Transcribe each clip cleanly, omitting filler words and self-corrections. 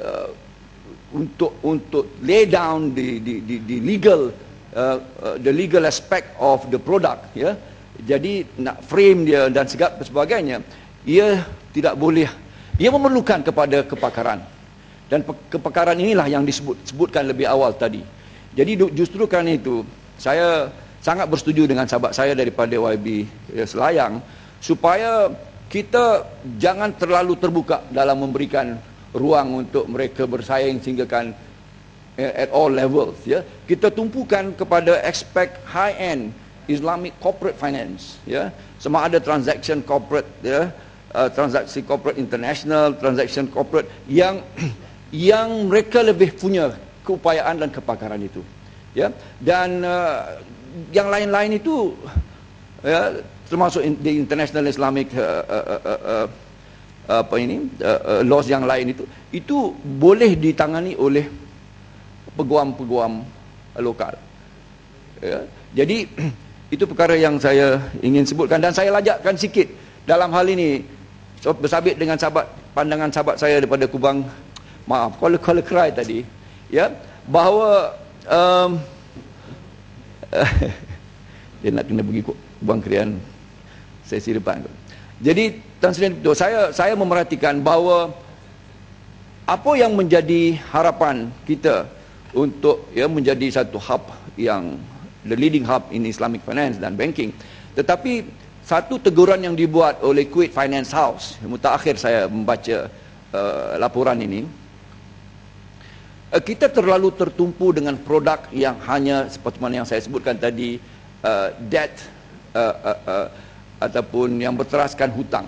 uh, untuk lay down the legal aspect of the product, ya. Jadi nak frame dia dan sebagainya, ia tidak boleh, ia memerlukan kepada kepakaran, dan kepakaran inilah yang disebutkan lebih awal tadi. Jadi justru kerana itu saya sangat bersetuju dengan sahabat saya daripada YB Selayang, supaya kita jangan terlalu terbuka dalam memberikan ruang untuk mereka bersaing sehinggakan at all levels, ya. Kita tumpukan kepada aspek high end Islamic corporate finance, ya. Sama ada transaction corporate, ya, transaksi corporate international, transaction corporate yang yang mereka lebih punya keupayaan dan kepakaran itu, ya. Dan yang lain-lain itu, ya, termasuk di international Islamic laws yang lain itu boleh ditangani oleh peguam-peguam lokal, ya. Jadi itu perkara yang saya ingin sebutkan, dan saya lajakkan sikit dalam hal ini bersabit dengan pandangan sahabat saya daripada Kubang, maaf kalau cry tadi, ya, bahawa dia nak kena pergi Kubang Krian sesi depan. Jadi Tan Sri Betul, saya memerhatikan bahawa apa yang menjadi harapan kita untuk, ya, menjadi satu hub yang the leading hub in Islamic finance dan banking, tetapi satu teguran yang dibuat oleh Kuwait Finance House, mutakhir saya membaca laporan ini, kita terlalu tertumpu dengan produk yang hanya seperti mana yang saya sebutkan tadi, debt ataupun yang berteraskan hutang.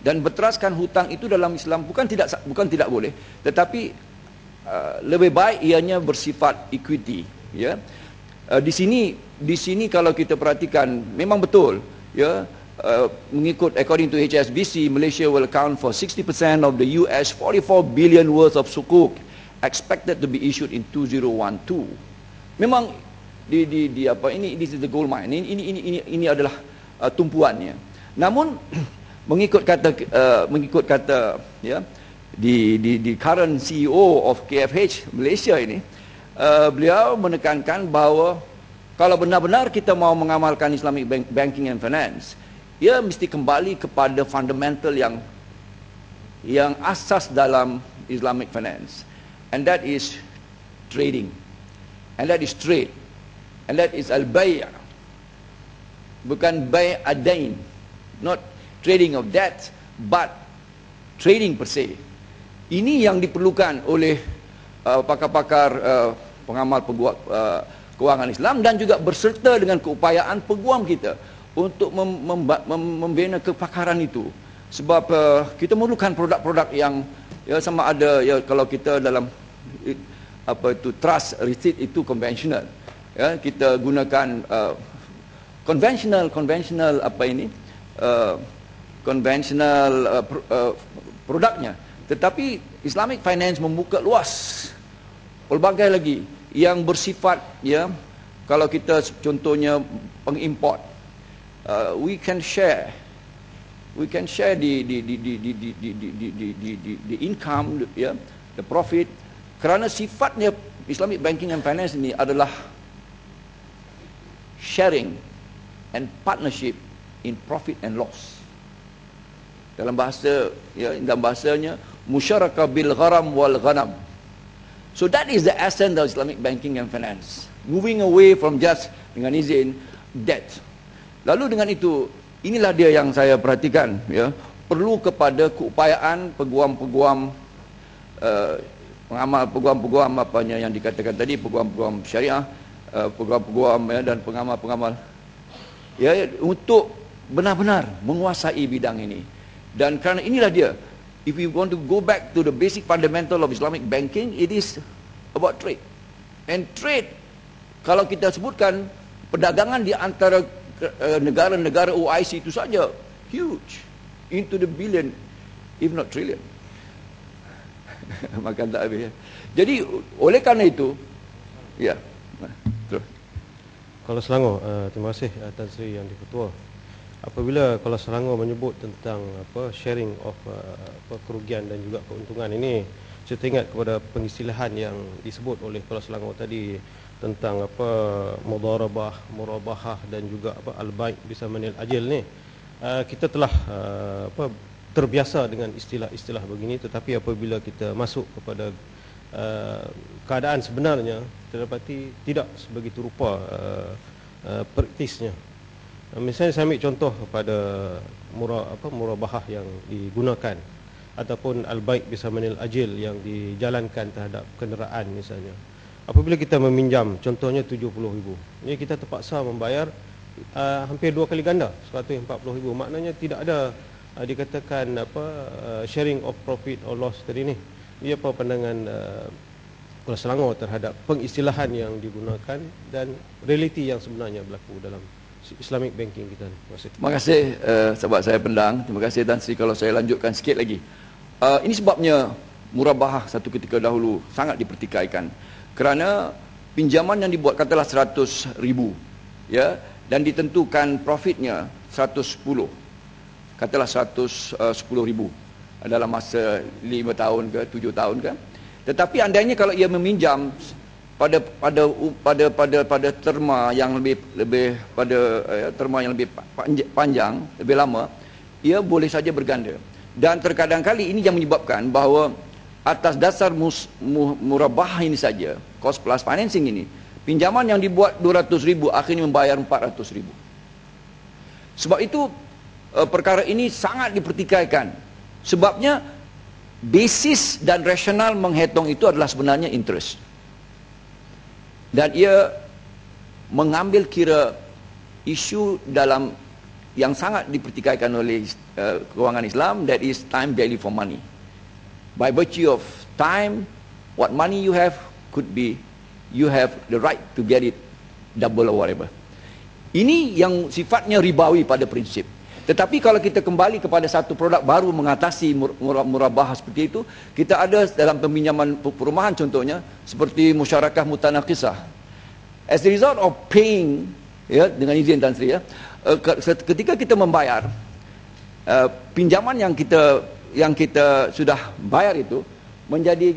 Dan berteraskan hutang itu dalam Islam bukan tidak boleh, tetapi lebih baik ianya bersifat equity, ya. Di sini kalau kita perhatikan memang betul, ya, mengikut according to HSBC, Malaysia will account for 60% of the US 44 billion worth of sukuk expected to be issued in 2012. Memang di apa ini, this is the gold mine. Ini adalah tumpuannya. Namun mengikut kata ya di current CEO of KFH Malaysia ini, beliau menekankan bahawa kalau benar-benar kita mau mengamalkan Islamic banking and finance, ia mesti kembali kepada fundamental yang asas dalam Islamic finance, and that is trading, and that is trade, and that is al-bay', bukan bay' ad-dain, not trading of debt, but trading per se. Ini yang diperlukan oleh pakar-pakar pengamal kewangan Islam, dan juga berserta dengan keupayaan peguam kita untuk membina kepakaran itu. Sebab kita memerlukan produk-produk yang, ya, sama ada, ya, kalau kita dalam trust receipt itu konvensional, ya, kita gunakan konvensional produknya, tetapi Islamic finance membuka luas pelbagai lagi yang bersifat, ya, kalau kita contohnya pengimport, we can share the income, ya, the profit, kerana sifatnya Islamic banking and finance ini adalah sharing and partnership in profit and loss. Dalam bahasanya musyarakah bil gharam wal ghanam. So that is the essence of Islamic banking and finance, moving away from just, dengan izin, debt. Lalu dengan itu, inilah dia yang saya perhatikan, ya, perlu kepada keupayaan peguam-peguam pengamal, peguam-peguam apanya yang dikatakan tadi, peguam-peguam syariah, peguam-peguam, ya, dan pengamal-pengamal, ya, untuk benar-benar menguasai bidang ini. Dan kerana inilah dia, if we want to go back to the basic fundamental of Islamic banking, it is about trade. And trade, kalau kita sebutkan perdagangan di antara negara-negara OIC itu saja huge, into the billion, if not trillion. Makan tak habis, ya. Jadi oleh kerana itu, ya, terus. Kalau Selangor, terima kasih Tan Sri Yang di-Ketua. Apabila kalau Selangor menyebut tentang sharing of kerugian dan juga keuntungan ini, Saya teringat kepada pengistilahan yang disebut oleh Kuala Selangor tadi tentang apa mudharabah, murabahah dan juga apa al-bai' bisamanil ajil ni. Kita telah terbiasa dengan istilah-istilah begini, tetapi apabila kita masuk kepada keadaan sebenarnya, kita dapati tidak sebegitu rupa praktisnya. Misalnya saya ambil contoh kepada murabahah yang digunakan ataupun al-bai' bisamanil ajil yang dijalankan terhadap kenderaan misalnya. Apabila kita meminjam contohnya 70,000, ini kita terpaksa membayar hampir 2 kali ganda, 140,000. Maknanya tidak ada dikatakan sharing of profit or loss tadi ni. Dia apa pandangan Kuala Selangor terhadap pengistilahan yang digunakan dan realiti yang sebenarnya berlaku dalam Islamic banking kita ni. Terima kasih sahabat saya Pendang. Terima kasih Tan Sri. Kalau saya lanjutkan sikit lagi. Ini sebabnya murabahah satu ketika dahulu sangat dipertikaikan. Kerana pinjaman yang dibuat katalah 100,000, ya, dan ditentukan profitnya 110. Katalah 110,000 dalam masa 5 tahun ke 7 tahun ke. Tetapi andainya kalau ia meminjam pada terma yang lebih terma yang lebih panjang, lebih lama, ia boleh saja berganda. Dan terkadang kali ini yang menyebabkan bahawa atas dasar murabahah ini saja, cost plus financing ini, pinjaman yang dibuat 200,000 akhirnya membayar 400,000. Sebab itu perkara ini sangat dipertikaikan. Sebabnya basis dan rasional menghitung itu adalah sebenarnya interest. Dan ia mengambil kira isu dalam yang sangat dipertikaikan oleh kewangan Islam, that is time value for money. By virtue of time, what money you have could be, you have the right to get it double or whatever. Ini yang sifatnya ribawi pada prinsip. Tetapi kalau kita kembali kepada satu produk baru mengatasi murabahah seperti itu, kita ada dalam peminjaman perumahan contohnya, seperti musyarakah mutanaqisah. As a result of paying, ya, dengan izin Tan Sri, ya, ketika kita membayar pinjaman yang kita sudah bayar itu menjadi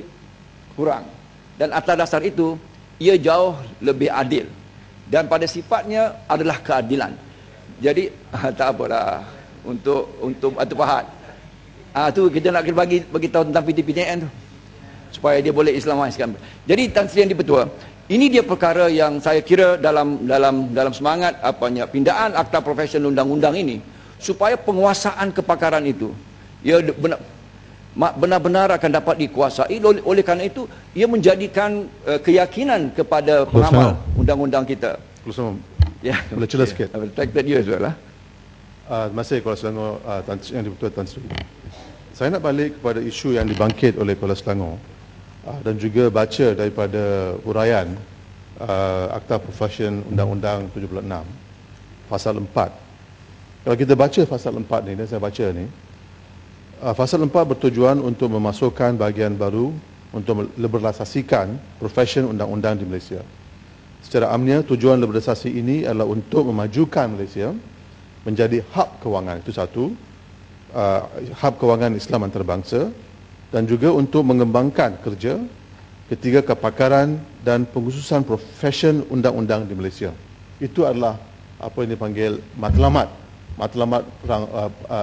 kurang, dan atas dasar itu ia jauh lebih adil dan pada sifatnya adalah keadilan. Jadi tak apalah untuk Atuk Fahad, tu kita nak bagi tahu tentang PTPTN tu supaya dia boleh Islamiskan. Jadi Tan Sri Yang Di-Pertua, ini dia perkara yang saya kira dalam semangat pindaan akta profesional undang-undang ini, supaya penguasaan kepakaran itu ia benar-benar akan dapat dikuasai. Oleh kerana itu ia menjadikan keyakinan kepada pengamal undang-undang kita. Ya, boleh celah sikit. Take that you as well lah. Terima kasih Kuala Selangor Yang Di-Pertua Tan Sri. Saya nak balik kepada isu yang dibangkit oleh Kuala Selangor dan juga baca daripada huraian Akta Profession Undang-Undang 76 Pasal 4. Kalau kita baca Pasal 4 ni, dan saya baca ni, Pasal 4 bertujuan untuk memasukkan bahagian baru untuk liberalisasikan profession undang-undang di Malaysia. Secara amnya, tujuan liberalisasi ini adalah untuk memajukan Malaysia menjadi hub kewangan, itu satu, hub kewangan Islam antarabangsa, dan juga untuk mengembangkan kerja, ketiga, kepakaran dan pengkhususan profession undang-undang di Malaysia. Itu adalah apa yang dipanggil matlamat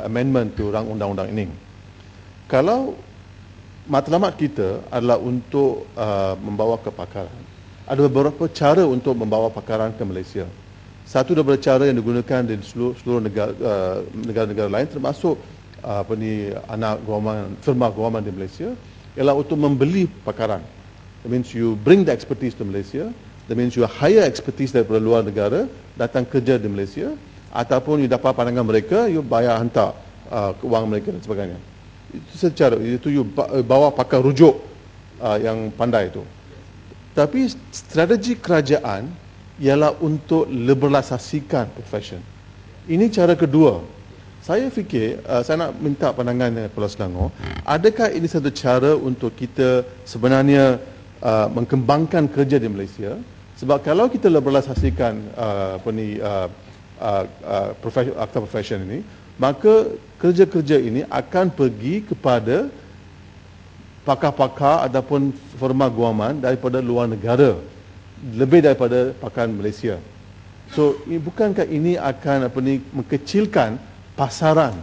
amendment to rang undang-undang ini. Kalau matlamat kita adalah untuk membawa kepakaran, ada beberapa cara untuk membawa pakaran ke Malaysia. Satu daripada cara yang digunakan di seluruh negara-negara lain, termasuk anak guaman, firma guaman di Malaysia, ialah untuk membeli pakaran. That means you bring the expertise to Malaysia. That means you hire expertise daripada luar negara datang kerja di Malaysia, ataupun you dapat pandangan mereka, you bayar hantar wang mereka dan sebagainya. Itu secara itu you bawa pakar rujuk yang pandai itu. Tapi strategi kerajaan ialah untuk liberalisasikan profession. Ini cara kedua. Saya fikir, saya nak minta pandangan Kuala Selangor, adakah ini satu cara untuk kita sebenarnya mengembangkan kerja di Malaysia? Sebab kalau kita liberalisasikan akta profession ini, maka kerja-kerja ini akan pergi kepada pakar-pakar ataupun firma guaman daripada luar negara, lebih daripada pakar Malaysia. So, bukankah ini akan mengkecilkan pasaran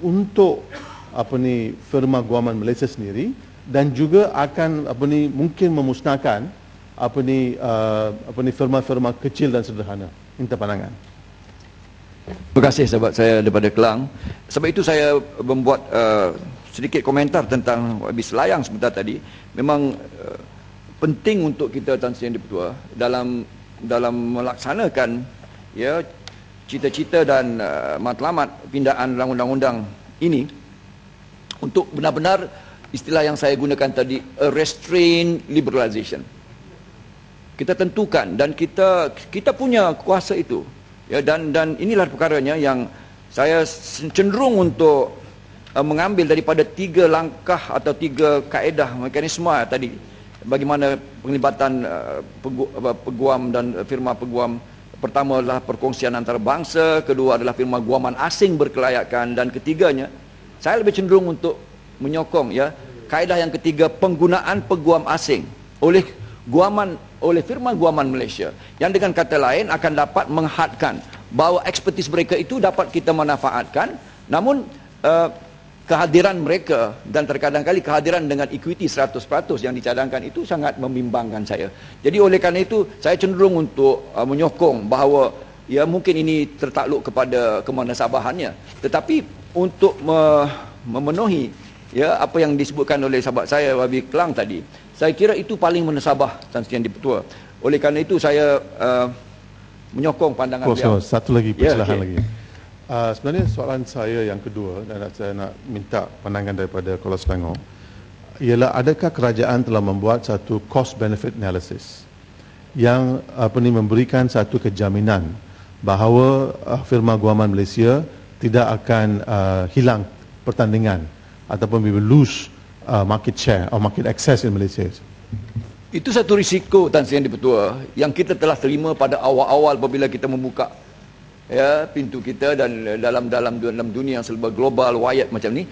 untuk firma guaman Malaysia sendiri, dan juga akan mungkin memusnahkan firma-firma kecil dan sederhana. Minta pandangan. Terima kasih sahabat saya daripada Kelang. Sebab itu saya membuat sedikit komentar tentang habis Selayang sebentar tadi. Memang penting untuk kita Tan Sri Yang di-Pertua dalam melaksanakan cita-cita dan matlamat pindaan undang-undang ini, untuk benar-benar istilah yang saya gunakan tadi, a restrained liberalization. Kita tentukan dan kita punya kuasa itu. Ya, dan inilah perkaranya yang saya cenderung untuk mengambil daripada 3 langkah atau 3 kaedah mekanisme tadi. Bagaimana penglibatan peguam dan firma peguam. Pertama adalah perkongsian antarabangsa, kedua adalah firma guaman asing berkelayakan, dan ketiganya saya lebih cenderung untuk menyokong kaedah yang ketiga, penggunaan peguam asing oleh firma guaman Malaysia, yang dengan kata lain akan dapat menghadkan bahawa ekspertis mereka itu dapat kita manfaatkan, namun kehadiran mereka dan terkadang kali kehadiran dengan equity 100% yang dicadangkan itu sangat membimbangkan saya. Jadi oleh kerana itu saya cenderung untuk menyokong bahawa mungkin ini tertakluk kepada kemanusabahannya, tetapi untuk memenuhi apa yang disebutkan oleh sahabat saya Wabi Kelang tadi, saya kira itu paling menasabah Tan Sri Yang di-Pertua. Oleh kerana itu saya menyokong pandangan beliau. Satu lagi persilahan lagi. Sebenarnya soalan saya yang kedua, dan saya nak minta pandangan daripada Kuala Selangor, ialah adakah kerajaan telah membuat satu cost benefit analysis yang memberikan satu kejaminan bahawa firma guaman Malaysia tidak akan hilang pertandingan ataupun we will lose market share or market access in Malaysia? Itu satu risiko Tan Sri Yang di-Pertua yang kita telah terima pada awal-awal apabila kita membuka pintu kita, dan dalam dunia yang serba global wayat macam ni,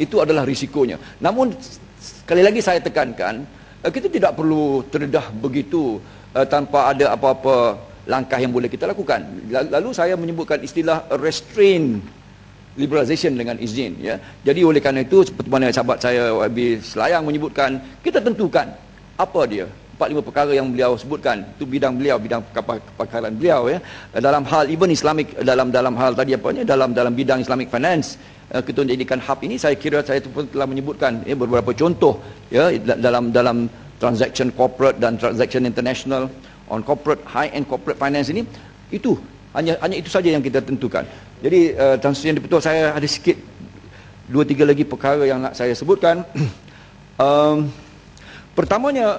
itu adalah risikonya. Namun sekali lagi saya tekankan, kita tidak perlu terdedah begitu tanpa ada apa-apa langkah yang boleh kita lakukan. Lalu saya menyebutkan istilah restraint liberalization dengan izin. Jadi oleh kerana itu, seperti mana sahabat saya Wabi Selayang menyebutkan, kita tentukan apa dia 4-5 perkara yang beliau sebutkan. Itu bidang beliau, bidang kepakaran beliau dalam hal even Islamic, dalam hal tadi dalam bidang Islamic finance, ketua jadikan hub ini, saya kira saya pun telah menyebutkan beberapa contoh dalam transaction corporate dan transaction international on corporate, high end corporate finance ini. Itu hanya itu saja yang kita tentukan. Jadi Tan Sri Yang di-Pertua, saya ada sikit 2-3 lagi perkara yang nak saya sebutkan. Pertamanya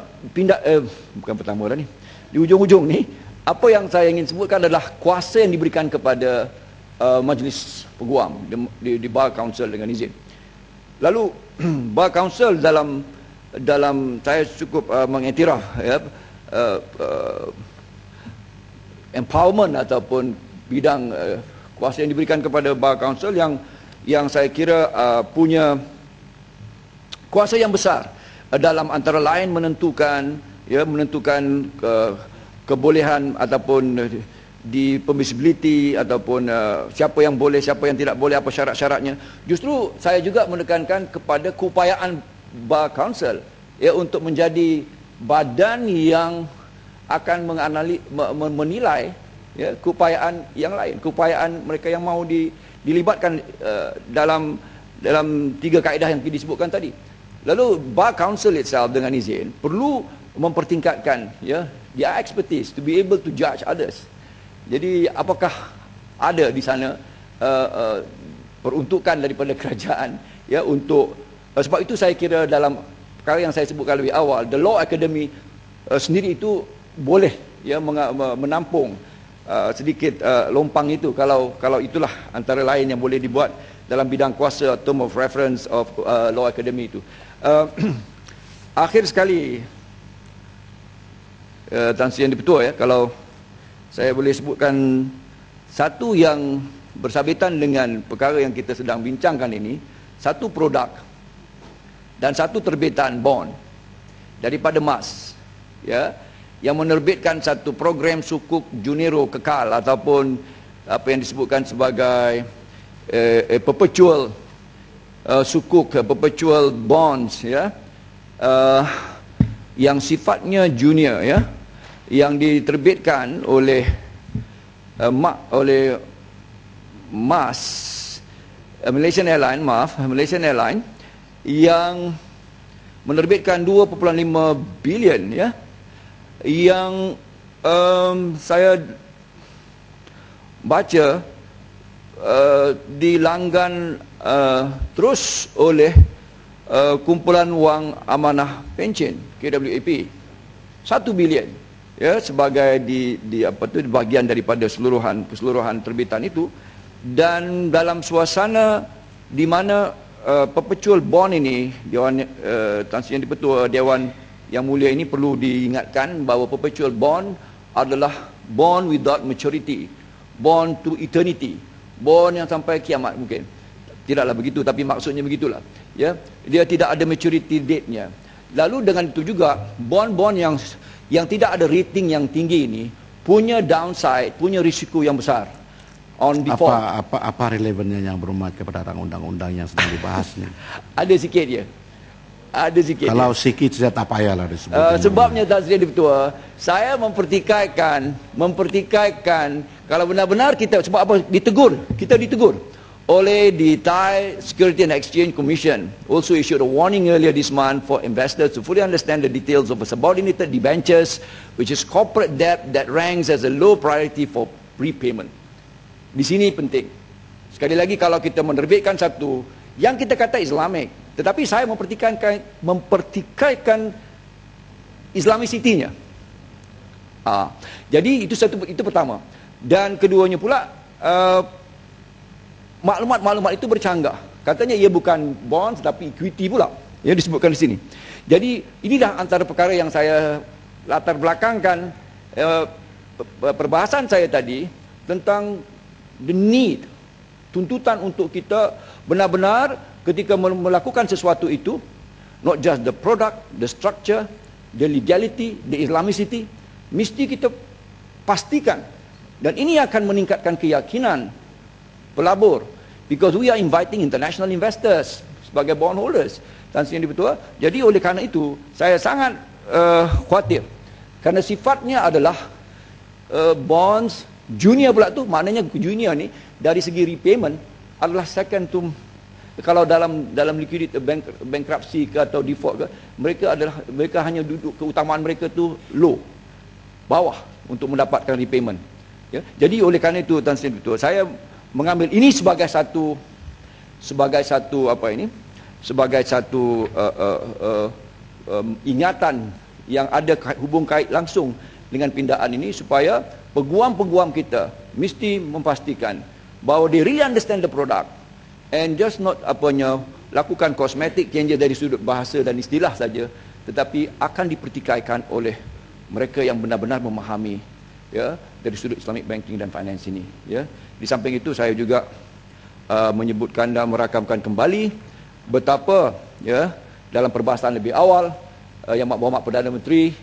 bukan pertama dah ni. Di ujung-ujung ni, apa yang saya ingin sebutkan adalah kuasa yang diberikan kepada majlis peguam di Bar Council dengan izin. Lalu Bar Council dalam saya cukup mengiktiraf empowerment ataupun bidang kuasa yang diberikan kepada Bar Council yang saya kira punya kuasa yang besar dalam antara lain menentukan kebolehan ataupun di permissibility ataupun siapa yang boleh, siapa yang tidak boleh, apa syarat-syaratnya. Justru saya juga menekankan kepada keupayaan Bar Council untuk menjadi badan yang akan menilai keupayaan yang lain, keupayaan mereka yang mau dilibatkan dalam 3 kaedah yang disebutkan tadi. Lalu Bar Council itself dengan izin perlu mempertingkatkan their expertise to be able to judge others. Jadi apakah ada di sana peruntukan daripada kerajaan untuk sebab itu saya kira dalam perkara yang saya sebutkan lebih awal, the Law Academy sendiri itu boleh menampung sedikit lompang itu, kalau itulah antara lain yang boleh dibuat dalam bidang kuasa term of reference of Law Academy itu. Akhir sekali Tan Sri Yang di-Pertua, kalau saya boleh sebutkan satu yang bersabitan dengan perkara yang kita sedang bincangkan ini, satu produk dan satu terbitan bond daripada MAS, ya, yang menerbitkan satu program sukuk Juniro kekal ataupun apa yang disebutkan sebagai perpetual sukuk, perpetual bonds, ya, yang sifatnya junior, ya, yang diterbitkan oleh MAS, Malaysian Airline, yang menerbitkan 2.5 bilion, ya, yang saya baca dilanggan terus oleh kumpulan wang amanah pencen KWAP 1 bilion, ya, sebagai bahagian daripada keseluruhan terbitan itu. Dan dalam suasana di mana perpetual bond ini, Dewan Tan Sri Yang Di-Pertua, Dewan Yang Mulia ini perlu diingatkan bahawa perpetual bond adalah bond without maturity, bond to eternity, bond yang sampai kiamat mungkin. Tidaklah begitu, tapi maksudnya begitulah, ya. Dia tidak ada maturity date-nya. Lalu dengan itu juga bond-bond yang tidak ada rating yang tinggi ini punya downside, punya risiko yang besar on default. Apa relevannya yang berhormat kepada undang-undang yang sedang dibahas ni? Ada sikit je. Ada sikit. Kalau sikit saja tak payahlah disebut. Sebabnya Tan Sri Yang Di-Pertua, saya mempertikaikan kalau benar-benar kita, sebab apa ditegur? Kita ditegur oleh the Thai Security and Exchange Commission, also issued a warning earlier this month for investors to fully understand the details of a subordinated debentures, which is corporate debt that ranks as a low priority for prepayment. Di sini penting. Sekali lagi, kalau kita menerbitkan satu yang kita kata Islamic, tetapi saya mempertikaikan Islamicity-nya. Jadi itu pertama. Dan keduanya pula, maklumat-maklumat itu bercanggah. Katanya ia bukan bond tetapi equity pula, yang disebutkan di sini. Jadi inilah antara perkara yang saya latar belakangkan perbahasan saya tadi tentang the need, tuntutan untuk kita benar-benar ketika melakukan sesuatu itu, not just the product, the structure, the legality, the Islamicity, mesti kita pastikan. Dan ini akan meningkatkan keyakinan pelabur, because we are inviting international investors sebagai bondholders. Tan Sri Yang Di-Pertua. Jadi oleh kerana itu saya sangat khawatir, kerana sifatnya adalah bonds junior pula tu. Maknanya junior ni dari segi repayment adalah second to, kalau dalam liquidity bankruptcy ke atau default ke, mereka hanya duduk, keutamaan mereka tu low, bawah untuk mendapatkan repayment, ya. Jadi oleh kerana itu Tan Sri Yang Di-Pertua, saya mengambil ini sebagai satu ingatan yang ada hubung kait langsung dengan pindaan ini, supaya peguam-peguam kita mesti memastikan bahawa they really understand the product and just not lakukan cosmetic changes dari sudut bahasa dan istilah saja, tetapi akan dipertikaikan oleh mereka yang benar-benar memahami, ya, dari sudut Islamic banking dan finance ini, ya. Di samping itu saya juga menyebutkan dan merakamkan kembali betapa, ya, dalam perbahasan lebih awal Yang Berhormat Perdana Menteri,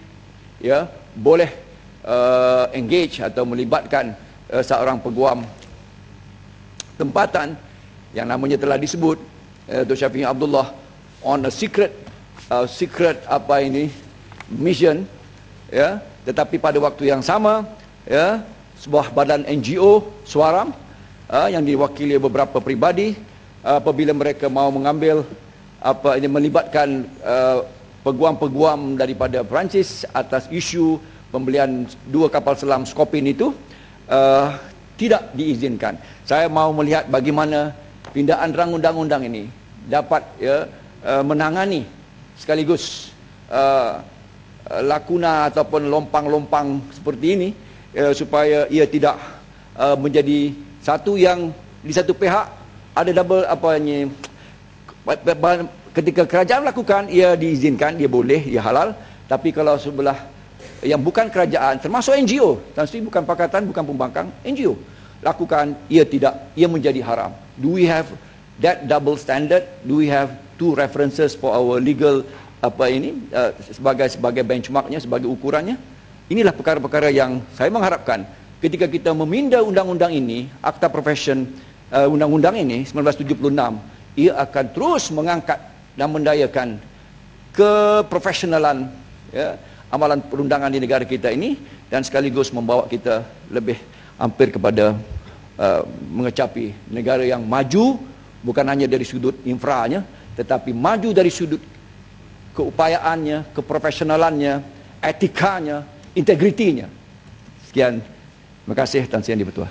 ya, boleh engage atau melibatkan seorang peguam tempatan yang namanya telah disebut Dr. Syafiq Abdullah on a secret mission, ya. Tetapi pada waktu yang sama, ya, sebuah badan NGO Suaram yang diwakili beberapa peribadi, apabila mereka mau mengambil melibatkan peguam-peguam daripada Perancis atas isu pembelian 2 kapal selam Skopin itu, tidak diizinkan. Saya mau melihat bagaimana pindaan rang undang-undang ini dapat, ya, menangani sekaligus lakuna ataupun lompang-lompang seperti ini, supaya ia tidak menjadi satu yang di satu pihak ada double ketika kerajaan lakukan, ia diizinkan, dia boleh, ia halal. Tapi kalau sebelah yang bukan kerajaan, termasuk NGO, Tan Sri bukan pakatan, bukan pembangkang, NGO lakukan, ia tidak, ia menjadi haram. Do we have that double standard? Do we have two references for our legal sebagai benchmarknya, sebagai ukurannya. Inilah perkara-perkara yang saya mengharapkan ketika kita meminda undang-undang ini, Akta Profession undang-undang ini 1976, ia akan terus mengangkat dan mendayakan keprofesionalan amalan perundangan di negara kita ini, dan sekaligus membawa kita lebih hampir kepada mengecapi negara yang maju, bukan hanya dari sudut infranya, tetapi maju dari sudut keupayaannya, keprofesionalannya, etikanya, integritinya. Sekian. Terima kasih, Tan Sri Yang di-Pertua.